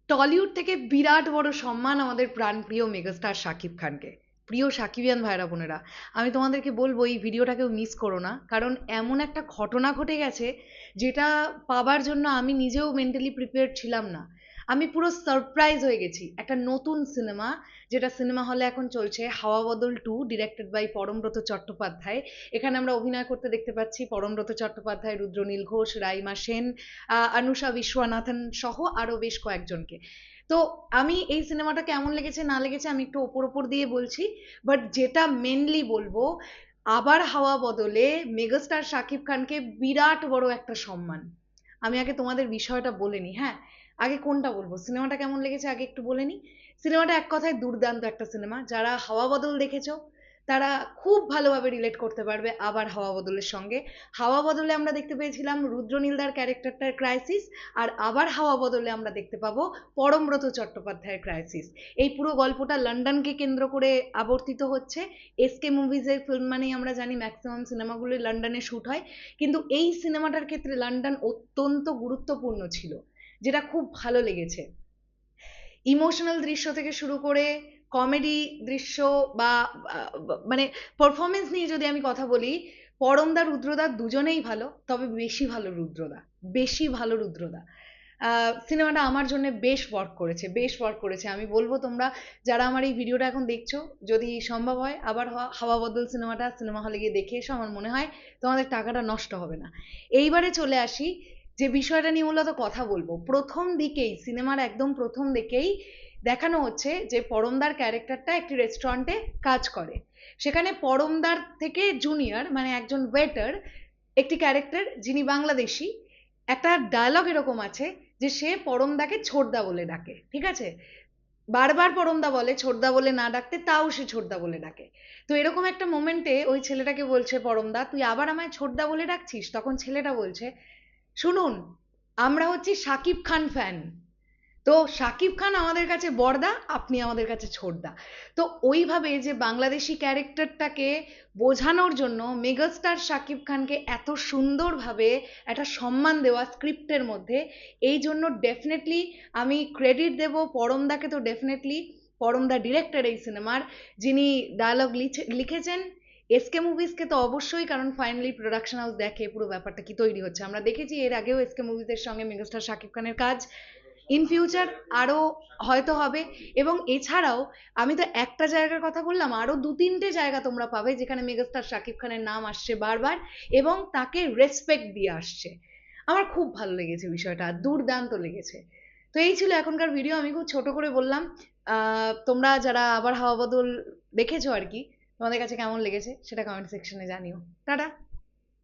Tollywood থেকে বিরাট বড় সম্মান আমাদের প্রাণপ্রিয় মেগাস্টার শাকিব খানকে। প্রিয় সাকিবিয়ান ভাইরা বোনেরা, আমি তোমাদেরকে বলবো এই ভিডিওটাকেও মিস করো না, কারণ এমন একটা ঘটনা ঘটে গেছে যেটা পাবার জন্য আমি নিজেও মেন্টালি প্রিপেয়ার্ড ছিলাম না। আমি পুরো সারপ্রাইজ হয়ে গেছি। একটা নতুন সিনেমা, যেটা সিনেমা হলে এখন চলছে, হাওয়া বদল 2, ডিরেক্টেড বাই পরমব্রত চট্টোপাধ্যায়। এখানে আমরা অভিনয় করতে দেখতে পাচ্ছি পরমব্রত চট্টোপাধ্যায়, রুদ্রনীল ঘোষ, রাইমা সেন, অনুষা বিশ্বনাথন সহ আরো বেশ কয়েকজনকে। তো আমি এই সিনেমাটা কেমন লেগেছে না লেগেছে আমি একটু ওপর ওপর দিয়ে বলছি, বাট যেটা মেনলি বলবো, আবার হাওয়া বদলে মেগাস্টার শাকিব খানকে বিরাট বড় একটা সম্মান। আমি আগে তোমাদের বিষয়টা বলে নি, হ্যাঁ। আগে কোনটা বলবো, সিনেমাটা কেমন লেগেছে আগে একটু বলে নি। সিনেমাটা এক কথায় দুর্দান্ত একটা সিনেমা। যারা হাওয়া বদল দেখেছো তারা খুব ভালোভাবে রিলেট করতে পারবে আবার হাওয়া বদলের সঙ্গে। হাওয়া বদলে আমরা দেখতে পেয়েছিলাম রুদ্রনীলদার ক্যারেক্টারটার ক্রাইসিস, আর আবার হাওয়া বদলে আমরা দেখতে পাবো পরমব্রত চট্টোপাধ্যায়ের ক্রাইসিস। এই পুরো গল্পটা লন্ডনকে কেন্দ্র করে আবর্তিত হচ্ছে। এসকে মুভিজের ফিল্ম মানেই আমরা জানি ম্যাক্সিমাম সিনেমাগুলো লন্ডনে শ্যুট হয়, কিন্তু এই সিনেমাটার ক্ষেত্রে লন্ডন অত্যন্ত গুরুত্বপূর্ণ ছিল, যেটা খুব ভালো লেগেছে। ইমোশনাল দৃশ্য থেকে শুরু করে কমেডি দৃশ্য বা মানে পারফরমেন্স নিয়ে যদি আমি কথা বলি, পরমদা রুদ্রদা দুজনেই ভালো, তবে বেশি ভালো রুদ্রদা, বেশি ভালো রুদ্রদা। সিনেমাটা আমার জন্য বেশ ওয়ার্ক করেছে, বেশ ওয়ার্ক করেছে। আমি বলবো তোমরা যারা আমার এই ভিডিওটা এখন দেখছো, যদি সম্ভব হয় আবার হাওয়া বদল সিনেমাটা সিনেমা হলে গিয়ে দেখে এসো। আমার মনে হয় তোমাদের টাকাটা নষ্ট হবে না। এইবারে চলে আসি যে বিষয়টা নিয়ে মূলত কথা বলবো। প্রথম দিকেই, সিনেমার একদম প্রথম দিকেই দেখানো হচ্ছে যে পরমদার ক্যারেক্টারটা একটি রেস্টুরেন্টে কাজ করে। সেখানে পরমদার থেকে জুনিয়র, মানে একজন ওয়েটার, একটি ক্যারেক্টার যিনি বাংলাদেশি, একটা ডায়লগ এরকম আছে যে সে পরমদাকে ছোটদা বলে ডাকে, ঠিক আছে। বারবার পরমদা বলে ছোটদা বলে না ডাকতে, তাও সে ছোটদা বলে ডাকে। তো এরকম একটা মোমেন্টে ওই ছেলেটাকে বলছে পরমদা, তুই আবার আমায় ছোটদা বলে ডাকছিস? তখন ছেলেটা বলছে, শুনুন, আমরা হচ্ছি শাকিব খান ফ্যান, তো শাকিব খান আমাদের কাছে বড়দা, আপনি আমাদের কাছে ছোটদা। তো ওইভাবে যে বাংলাদেশি ক্যারেক্টারটাকে বোঝানোর জন্য মেগাস্টার শাকিব খানকে এত সুন্দরভাবে একটা সম্মান দেওয়া স্ক্রিপ্টের মধ্যে, এই জন্য ডেফিনেটলি আমি ক্রেডিট দেব পরমদাকে। তো ডেফিনেটলি পরমদা ডিরেক্টর এই সিনেমার, যিনি ডায়লগ লিখেছেন। এসকে মুভিজকে তো অবশ্যই, কারণ ফাইনালি প্রোডাকশন হাউস দেখে পুরো ব্যাপারটা কি তৈরি হচ্ছে। আমরা দেখেছি এর আগেও এসকে মুভিজের সঙ্গে মেগাস্টার শাকিব খানের কাজ, ইন ফিউচার আরো হয়তো হবে। এবং এছাড়াও আমি তো একটা জায়গার কথা বললাম, আরো 2-3টে জায়গা তোমরা পাবে যেখানে মেগাস্টার শাকিব খানের নাম আসছে বারবার, এবং তাকে রেসপেক্ট দিয়ে আসছে। আমার খুব ভালো লেগেছে বিষয়টা, দুর্দান্ত লেগেছে। তো এই ছিল এখনকার ভিডিও, আমি খুব ছোট করে বললাম। তোমরা যারা আবার হাওয়া বদল দেখেছো আর কি, তোমাদের কাছে কেমন লেগেছে সেটা কমেন্ট সেকশনে জানিও। টাটা।